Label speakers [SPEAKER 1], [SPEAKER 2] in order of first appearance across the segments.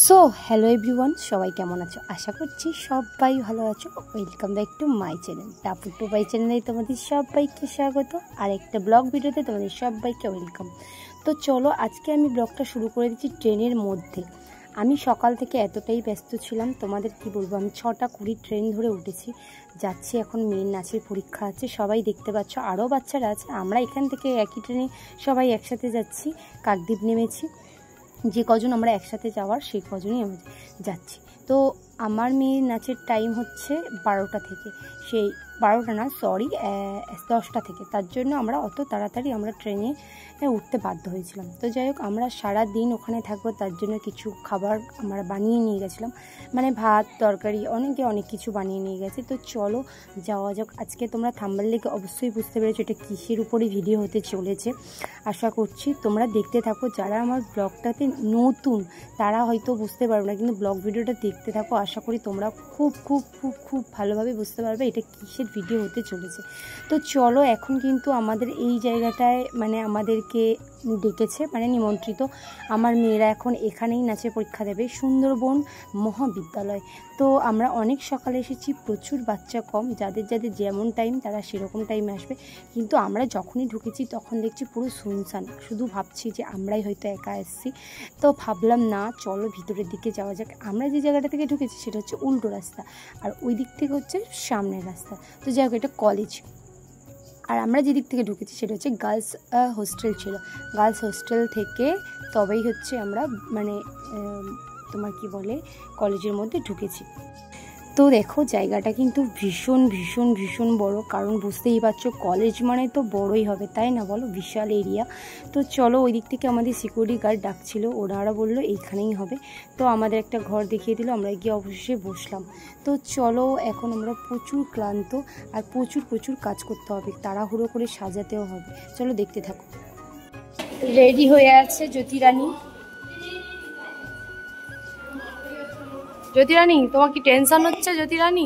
[SPEAKER 1] So hello everyone, সবাই কেমন আছো? আশা করছি সবাই ভালো আছো। Welcome back to my channel টাপু টু বাই চ্যানেলে তোমাদের সবাইকে স্বাগত। আর একটা ব্লগ ভিডিওতে তোমাদের সবাইকে ওয়েলকাম। তো চলো আজকে আমি ব্লগটা শুরু করে দিচ্ছি ট্রেনের মধ্যে। আমি সকাল থেকে এতটাই ব্যস্ত ছিলাম, তোমাদের কি বলবো, আমি 6:20 ট্রেন ধরে উঠেছি, যাচ্ছি এখন মেয়ের নাচের পরীক্ষা আছে। সবাই দেখতে পাচ্ছ, আরও বাচ্চারা আছে। আমরা এখান থেকে একই ট্রেনে সবাই একসাথে যাচ্ছি। কাকদ্বীপ নেমেছি, যে কজন আমরা একসাথে যাওয়ার সেই কজনই আমরা যাচ্ছি। তো আমার মেয়ের নাচের টাইম হচ্ছে 12টা থেকে, সেই 12টা না, সরি 10টা থেকে। তার জন্য আমরা অত তাড়াতাড়ি আমরা ট্রেনে উঠতে বাধ্য হয়েছিলাম। তো যাই হোক, আমরা সারা দিন ওখানে থাকবো, তার জন্য কিছু খাবার আমরা বানিয়ে নিয়ে গেছিলাম, মানে ভাত তরকারি অনেক কিছু বানিয়ে নিয়ে গেছে। তো চলো যাওয়া যাক। আজকে তোমরা থাম্বনেল দেখে অবশ্যই বুঝতে পেরেছো এটা কিসের উপরে ভিডিও হতে চলেছে। আশা করছি তোমরা দেখতে থাকো। যারা আমার ব্লগটাতে নতুন তারা হয়তো বুঝতে পারবে না, কিন্তু ব্লগ ভিডিওটা দেখতে থাকো। আশা করি তোমরা খুব খুব খুব খুব ভালোভাবে বুঝতে পারবে এটা কিসের ভিডিও হতে চলেছে। তো চলো, এখন কিন্তু আমাদের এই জায়গাটায় মানে আমাদেরকে ডেকেছে, মানে নিমন্ত্রিত। আমার মেয়েরা এখন এখানেই নাচের পরীক্ষা দেবে, সুন্দরবন মহাবিদ্যালয়। তো আমরা অনেক সকালে এসেছি, প্রচুর বাচ্চা কম, যাদের যাদের যেমন টাইম তারা সেরকম টাইমে আসবে। কিন্তু আমরা যখনই ঢুকেছি তখন দেখছি পুরো শুনশান, শুধু ভাবছি যে আমরাই হয়তো একা এসেছি। তো ভাবলাম না, চলো ভিতরের দিকে যাওয়া যাক। আমরা যে জায়গাটা থেকে ঢুকেছি সেটা হচ্ছে উল্টো রাস্তা, আর ওই দিক থেকে হচ্ছে সামনের রাস্তা। তো যাই হোক, এটা কলেজ। আর আমরা যে দিক থেকে ঢুকেছি সেটা হচ্ছে গার্লস হোস্টেল ছিল। গার্লস হোস্টেল থেকে তবেই হচ্ছে আমরা মানে তোমার কি বলে কলেজের মধ্যে ঢুকেছি। তো দেখো জায়গাটা কিন্তু ভীষণ ভীষণ ভীষণ বড়, কারণ বুঝতেই পারছো কলেজ মানে তো বড়ই হবে, তাই না বলো, বিশাল এরিয়া। তো চলো, ওই দিক থেকে আমাদের সিকিউরিটি গার্ড ডাকছিল, ওনারা বললো এইখানেই হবে। তো আমাদের একটা ঘর দেখিয়ে দিল, আমরা গিয়ে অবশেষে বসলাম। তো চলো, এখন আমরা প্রচুর ক্লান্ত আর প্রচুর কাজ করতে হবে, তাড়াহুড়ো করে সাজাতেও হবে। চলো দেখতে থাকো। রেডি হয়ে আছে জ্যোতিরানী। জ্যোতিরানী, তোমার কি টেনশন হচ্ছে জ্যোতিরানী?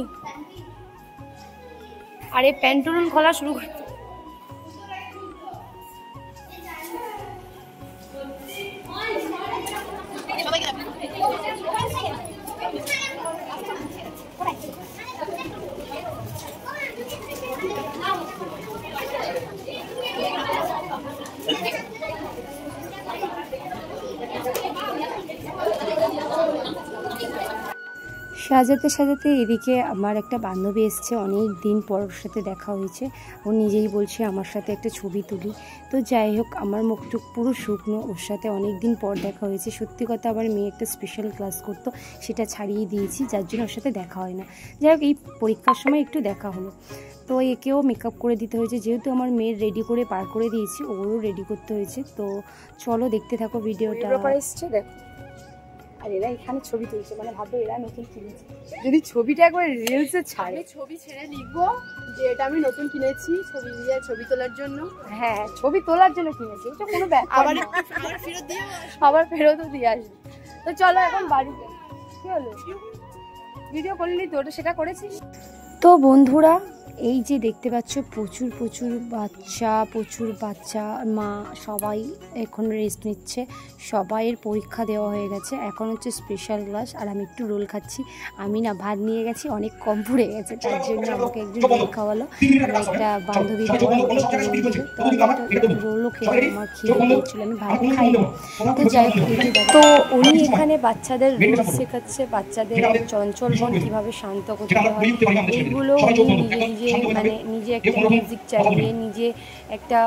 [SPEAKER 1] আরে প্যান্টুলুন খোলা শুরু করে। সাজাতে সাজাতে এদিকে আমার একটা বান্ধবী এসছে, অনেক দিন পর ওর সাথে দেখা হয়েছে। ও নিজেই বলছে আমার সাথে একটা ছবি তুলি। তো যাই হোক, আমার মুখটুক পুরো শুকনো, ওর সাথে অনেক দিন পর দেখা হয়েছে। সত্যি কথা, আমার মেয়ে একটা স্পেশাল ক্লাস করতো, সেটা ছাড়িয়ে দিয়েছি, যার জন্য ওর সাথে দেখা হয় না। যাই হোক, এই পরীক্ষার সময় একটু দেখা হলো। তো একেও মেকআপ করে দিতে হয়েছে, যেহেতু আমার মেয়ের রেডি করে পার করে দিয়েছি, ওরও রেডি করতে হয়েছে। তো চলো দেখতে থাকো ভিডিওটা। এসছে দেখো, আর এরা এখানে ছবি তুলছে, মানে ভাবো এরা নতুন কিনেছে। যদি ছবিটা একবার রিলসে ছাড়ে,
[SPEAKER 2] ছবি ছেড়ে লিখবো যে এটা আমি নতুন কিনেছি ছবি তোলার জন্য।
[SPEAKER 1] হ্যাঁ, ছবি তোলার জন্য কিনেছি, এটা কোনো ব্যাপার। আবার ফেরতও দিয়ে আসবে। তো চলো এখন বাড়িতে। কি হলো, ভিডিও করলি তো, ওটা সেটা করেছিস? তো বন্ধুরা, এই যে দেখতে পাচ্ছ প্রচুর বাচ্চা মা সবাই এখন রেস্ট নিচ্ছে। সবাইয়ের পরীক্ষা দেওয়া হয়ে গেছে, এখন হচ্ছে স্পেশাল ক্লাস। আর আমি একটু রোল খাচ্ছি। আমি না ভাত নিয়ে গেছি, অনেক কম পড়ে গেছে, তার জন্য আমাকে একজন রোল খাওয়ালো। আমার একটা বান্ধবী রোলও খেয়ে আমার খিদে পেয়েছিল, আমি ভাত খাইনি। তো যাই হোক, তো উনি এখানে বাচ্চাদের রোল শেখাচ্ছে, বাচ্চাদের চঞ্চল মন কীভাবে শান্ত করতে হয় এইগুলো উনি নিজে একটা মিউজিক চালিয়ে নিজে একটা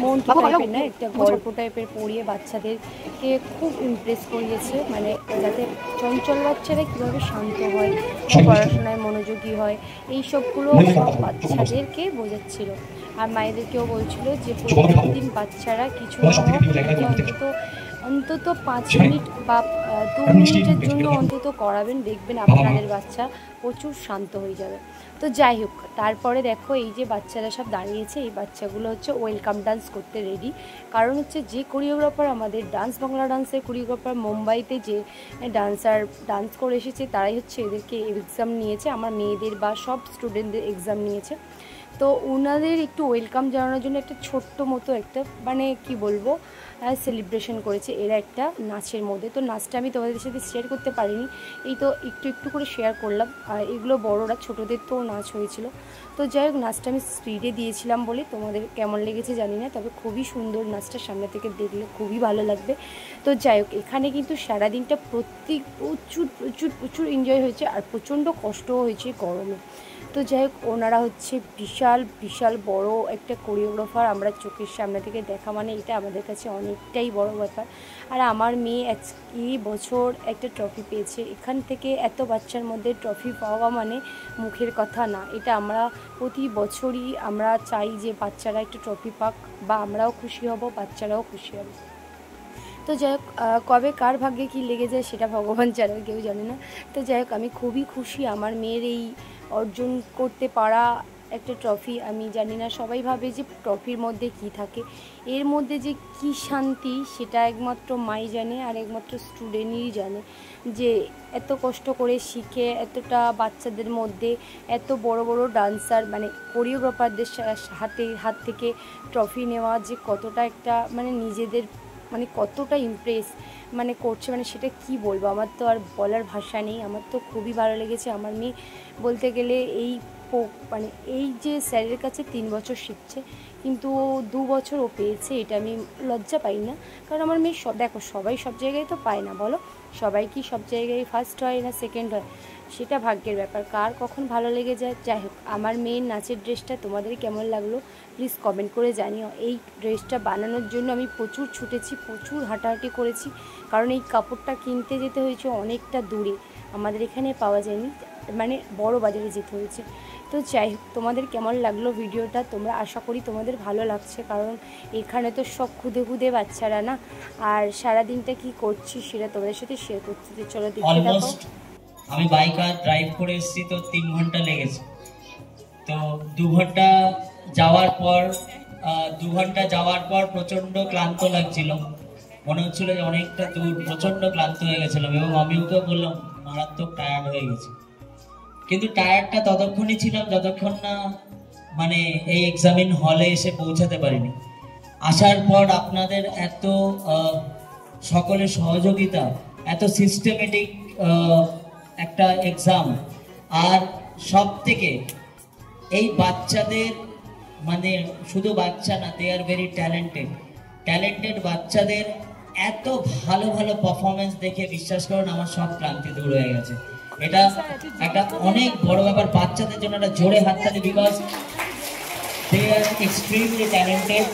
[SPEAKER 1] মন টাইপের না, একটা গল্প টাইপের পড়িয়ে বাচ্চাদেরকে খুব ইমপ্রেস করিয়েছে, মানে যাতে চঞ্চল বাচ্চারা কীভাবে শান্ত হয়, পড়াশোনায় মনোযোগী হয়, এই সবগুলো সব বাচ্চাদেরকে বোঝাচ্ছিল। আর মায়েদেরকেও বলছিল যে প্রতিদিন বাচ্চারা কিছু অন্তত 5 মিনিট বা 2 মিনিটের জন্য অন্তত করাবেন, দেখবেন আপনাদের বাচ্চা প্রচুর শান্ত হয়ে যাবে। তো যাই হোক, তারপরে দেখো এই যে বাচ্চারা সব দাঁড়িয়েছে, এই বাচ্চাগুলো হচ্ছে ওয়েলকাম ডান্স করতে রেডি। কারণ হচ্ছে যে কোরিওগ্রাফার, আমাদের ডান্স বাংলা ডান্সের কোরিওগ্রাফার মুম্বাইতে যে ডান্স করে এসেছে, তারাই হচ্ছে এদেরকে এক্সাম নিয়েছে, আমার মেয়েদের বা সব স্টুডেন্টদের এক্সাম নিয়েছে। তো ওনাদের একটু ওয়েলকাম জানানোর জন্য একটা ছোট্ট মতো একটা মানে কি বলবো সেলিব্রেশন করেছে এরা একটা নাচের মধ্যে। তো নাচটা আমি তোমাদের সাথে শেয়ার করতে পারিনি, এই তো একটু একটু করে শেয়ার করলাম। আর এগুলো বড়রা, ছোটোদের তো নাচ হয়েছিল। তো যাই হোক, নাচটা আমি স্পিডে দিয়েছিলাম বলে তোমাদের কেমন লেগেছে জানি না, তবে খুবই সুন্দর নাচটা, সামনে থেকে দেখলে খুবই ভালো লাগবে। তো যাই হোক, এখানে কিন্তু সারাদিনটা প্রচুর প্রচুর প্রচুর এনজয় হয়েছে, আর প্রচণ্ড কষ্টও হয়েছে গরমে। তো যাই হোক, ওনারা হচ্ছে বিশাল বিশাল বড় একটা কোরিওগ্রাফার, আমরা চোখের সামনে থেকে দেখা মানে এটা আমাদের কাছে অনেকটাই বড় ব্যাপার। আর আমার মেয়ে এই বছর একটা ট্রফি পেয়েছে, এখান থেকে এত বাচ্চার মধ্যে ট্রফি পাওয়া মানে মুখের কথা না। এটা আমরা প্রতি বছরই আমরা চাই যে বাচ্চারা একটা ট্রফি পাক, বা আমরাও খুশি হব, বাচ্চারাও খুশি হবে। তো যাই হোক, কবে কার ভাগ্যে কী লেগে যায় সেটা ভগবান ছাড়া কেউ জানে না। তো যাই হোক, আমি খুবই খুশি আমার মেয়ের এই অর্জন করতে পারা একটা ট্রফি। আমি জানি না, সবাই ভাবে যে ট্রফির মধ্যে কি থাকে, এর মধ্যে যে কি শান্তি সেটা একমাত্র মাই জানে, আর একমাত্র স্টুডেন্টই জানে, যে এত কষ্ট করে শিখে এতটা বাচ্চাদের মধ্যে এত বড় বড় ডান্সার মানে কোরিওগ্রাফারদের হাত থেকে ট্রফি নেওয়া যে কতটা একটা মানে নিজেদের মানে কতটা ইমপ্রেস মানে করছে, মানে সেটা কি বলবো, আমার তো আর বলার ভাষা নেই। আমার তো খুবই ভালো লেগেছে। আমার মেয়ে বলতে গেলে মানে এই যে স্যারের কাছে 3 বছর শিখছে, কিন্তু 2 বছর ও পেয়েছে, এটা আমি লজ্জা পাই না। কারণ আমার মেয়ে দেখো, সবাই সব জায়গায় তো পায় না, বলো, সবাই কি সব জায়গায় ফার্স্ট হয় না সেকেন্ড হয়, সেটা ভাগ্যের ব্যাপার, কার কখন ভালো লেগে যায়। যাই হোক, আমার মেয়ের নাচের ড্রেসটা তোমাদের কেমন লাগলো প্লিজ কমেন্ট করে জানিও। এই ড্রেসটা বানানোর জন্য আমি প্রচুর ছুটেছি, প্রচুর হাঁটাহাঁটি করেছি, কারণ এই কাপড়টা কিনতে যেতে হয়েছে অনেকটা দূরে, আমাদের এখানে পাওয়া যায়নি, মানে বড় বাজারে যেতে হয়েছে। তো যাই হোক, তোমাদের কেমন লাগলো ভিডিওটা, তোমরা আশা করি তোমাদের ভালো লাগছে, কারণ এখানে তো সব খুদে খুদে বাচ্চারা না, আর সারাদিনটা কি করছি সেটা তোমাদের সাথে শেয়ার করছি। চলো দেখতে থাকো।
[SPEAKER 3] আমি বাইক আর ড্রাইভ করে এসেছি, তো 3 ঘন্টা লেগেছে। তো 2 ঘন্টা যাওয়ার পর প্রচন্ড ক্লান্ত লাগছিল, মনে হচ্ছিল যে অনেকটা দূর, প্রচন্ড ক্লান্ত হয়ে গেছিলাম, এবং আমি ওকে বললাম মারাত্মক টায়ার্ড হয়ে গেছি। কিন্তু টায়ার্ডটা ততক্ষণই ছিলাম যতক্ষণ না মানে এই এক্সামিন হলে এসে পৌঁছাতে পারিনি। আসার পর আপনাদের এত সকলের সহযোগিতা, এত সিস্টেমেটিক একটা এক্সাম, আর সব থেকে এই বাচ্চাদের মানে শুধু বাচ্চা না, দে আর ভেরি ট্যালেন্টেড বাচ্চাদের এত ভালো ভালো পারফরমেন্স দেখে বিশ্বাস করুন আমার সব ক্লান্তি দূর হয়ে গেছে। এটা একটা অনেক বড় ব্যাপার বাচ্চাদের জন্য, একটা জোরে হাততালি, because they are extremely talented.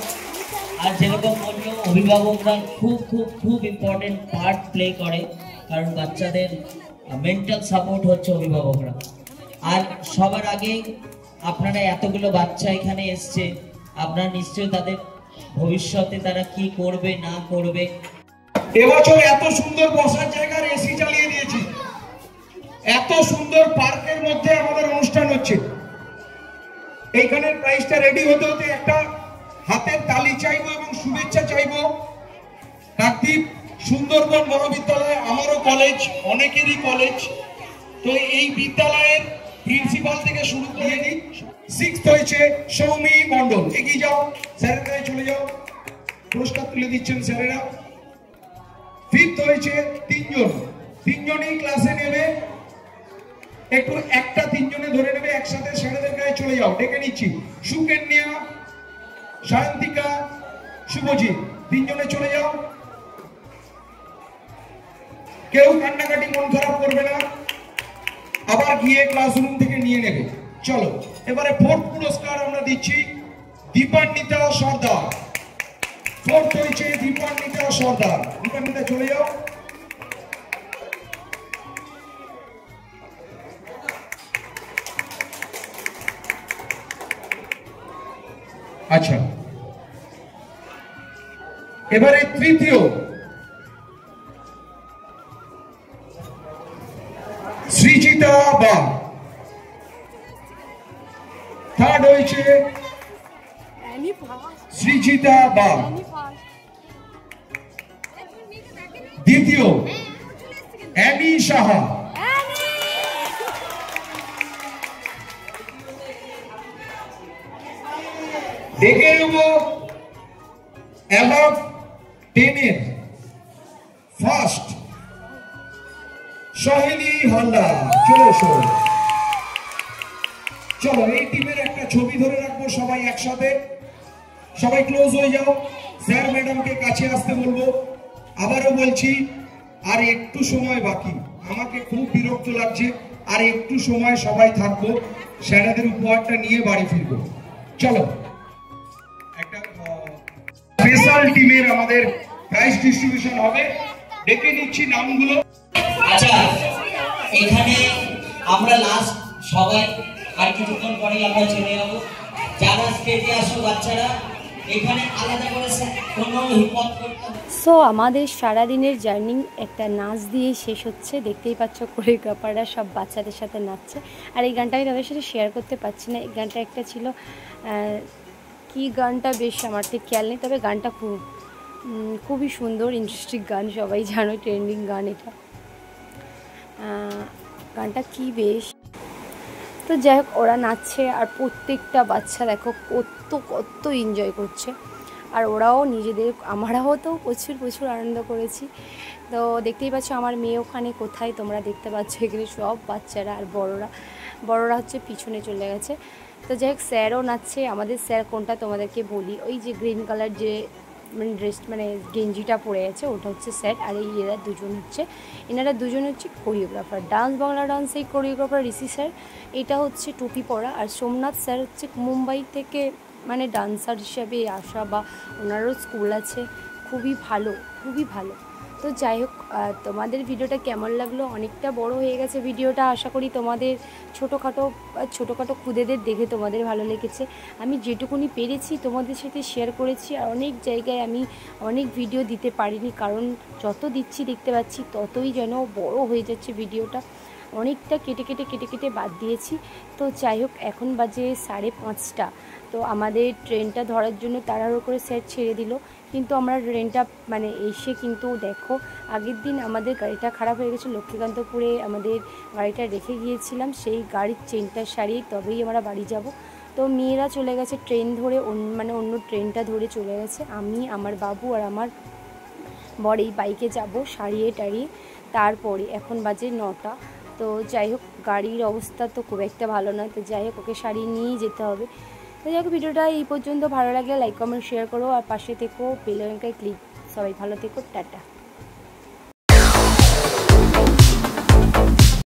[SPEAKER 3] আর যেরকম বললো, অভিভাবকরা খুব খুব খুব ইম্পর্টেন্ট পার্ট প্লে করে, কারণ বাচ্চাদের মেন্টাল সাপোর্ট হচ্ছে অভিভাবকরা। আর সবার আগে আপনারা এতগুলো বাচ্চা এখানে এসছে, আপনারা নিশ্চয়ই তাদের ভবিষ্যতে তারা কি করবে না করবে।
[SPEAKER 4] এবছর এত সুন্দর বসার জায়গার এসি চালিয়ে দিয়েছি, এত সুন্দর পার্কের মধ্যে আমাদের অনুষ্ঠান হচ্ছে। এইখানের প্রাইসটা রেডি হতে হতে একটা হাতের তালি চাইবো এবং শুভেচ্ছা চাইবো। কাকদ্বীপ সুন্দরবন মহাবিদ্যালয় আমারও কলেজ, অনেকেরই কলেজ। তো এই বিদ্যালয়ের প্রিন্সিপাল থেকে শুরু করে দিই। 6th হয়েছে সৌমি মণ্ডল, এগিয়ে যাও, স্যারের কাছে চলে যাও, পুরস্কার তুলে দিচ্ছেন স্যারেরা। 5th হয়েছে 3 জন, 3 জনই ক্লাসে নেবে, একটু একটা 3 জনে ধরে নেবে, একসাথে স্যারেদের কাছে চলে যাও, ডেকে নিচ্ছি। সুকেন্যা, সায়ন্তিকা, শুভজিৎ, 3 জনে চলে যাও। কেউ কান্নাকাটি মন খারাপ করবে না, আবার গিয়ে ক্লাসরুম থেকে নিয়ে নেবে। চলো এবারে 4th পুরস্কার আমরা দিচ্ছি দীপান্বিতা সর্দার। 4th হয়েছে দীপান্বিতা সর্দার, দীপান্বিতা চলে যাও। আচ্ছা, এবারে 3য় সৃজিতা বা। 3rd হয়েছে সৃজিতা বা। 2য় অ্যানি সাহা। ডেকে নেব অ্যালক 10-এর ফার্স্ট সোহেলি হালদার। চলো এসো, চলো এই টিমের একটা ছবি ধরে রাখবো সবাই একসাথে। সবাই ক্লোজ হয়ে যাও, স্যার ম্যাডামকে কাছে আসতে বলবো। আবারও বলছি, আর একটু সময় বাকি, আমাকে খুব বিরক্ত লাগছে, আর একটু সময় সবাই থাকবো, স্যারেদের উপহারটা নিয়ে বাড়ি ফিরবো। চলো, একটা স্পেশাল টিমের আমাদের প্রাইজ ডিস্ট্রিবিউশন হবে, ডেকে নিচ্ছি নামগুলো।
[SPEAKER 3] আচ্ছা, এখানে আমরা লাস্ট সবাই, আর কিছুক্ষণ পরে আমরা চলে যাবো। যারা স্টেজে আসো বাচ্চারা, এখানে আলাদা করে কোনো হিপহপ করতে।
[SPEAKER 1] সো আমাদের সারাদিনের জার্নি একটা নাচ দিয়ে শেষ হচ্ছে। দেখতেই পাচ্ছ কোরিওগ্রাফাররা সব বাচ্চাদের সাথে নাচছে। আর এই গানটা আমি তাদের সাথে শেয়ার করতে পারছি না। এই গানটা একটা ছিল, কি গানটা বেশ আমার ঠিক খেয়াল নেই, তবে গানটা খুবই সুন্দর, ইন্টারেস্টিং গান, সবাই জানো ট্রেন্ডিং গান এটা। গানটা কি বেশ। তো যাই হোক, ওরা নাচছে আর প্রত্যেকটা বাচ্চা দেখো কত এনজয় করছে। আর ওরাও নিজেদের, আমরাও তো প্রচুর আনন্দ করেছি। তো দেখতেই পাচ্ছ আমার মেয়ে ওখানে কোথায়, তোমরা দেখতে পাচ্ছ এখানে সব বাচ্চারা, আর বড়রা হচ্ছে পিছনে চলে গেছে। তো যাই হোক, স্যারও নাচছে। আমাদের স্যার কোনটা তোমাদেরকে বলি, ওই যে গ্রিন কালার যে ড্রেস মানে গেঞ্জিটা পরে আছে, ওটা হচ্ছে স্যার। আর এনারা দুজন হচ্ছে কোরিওগ্রাফার, ডান্স বাংলা ডান্স এই কোরিওগ্রাফার ঋষি স্যার, এটা হচ্ছে টুপি পরা। আর সোমনাথ স্যার হচ্ছে মুম্বাই থেকে মানে ডান্সার হিসাবে আসা, বা ওনারও স্কুল আছে, খুবই ভালো। তো যাই হোক, তোমাদের ভিডিওটা কেমন লাগলো? অনেকটা বড় হয়ে গেছে ভিডিওটা, আশা করি তোমাদের ছোটোখাটো খুদেদের দেখে তোমাদের ভালো লেগেছে। আমি যেটুকুনি পেরেছি তোমাদের সাথে শেয়ার করেছি। আর অনেক জায়গায় আমি অনেক ভিডিও দিতে পারিনি, কারণ যত দিচ্ছি দেখতে পাচ্ছি ততই যেন বড় হয়ে যাচ্ছে ভিডিওটা। অনেকটা কেটে বাদ দিয়েছি। তো যাই হোক, এখন বাজে 5:30। তো আমাদের ট্রেনটা ধরার জন্য তাড়াহুড়ো করে স্যার ছেড়ে দিল, কিন্তু আমরা ট্রেনটা মানে এসে কিন্তু দেখো, আগের দিন আমাদের গাড়িটা খারাপ হয়ে গেছে, লক্ষ্মীকান্তপুরে আমাদের গাড়িটা রেখে গিয়েছিলাম, সেই গাড়ির চেনটা সারিয়ে তবেই আমরা বাড়ি যাব। তো মেয়েরা চলে গেছে ট্রেন ধরে, অন্য ট্রেনটা ধরে চলে গেছে। আমি, আমার বাবু আর আমার বর এই বাইকে যাব সারিয়ে টারিয়ে। তারপরে এখন বাজে 9টা। তো যাই হোক, গাড়ির অবস্থা তো খুব একটা ভালো নয়। তো যাই হোক, ওকে সারিয়ে নিয়েই যেতে হবে। তো যাই হোক, ভিডিওটা এই পর্যন্ত। ভালো লাগলে লাইক কমেন্ট শেয়ার করো, আর পাশে থেকো, বেল আইকনে ক্লিক। সবাই ভালো থেকো, টাটা।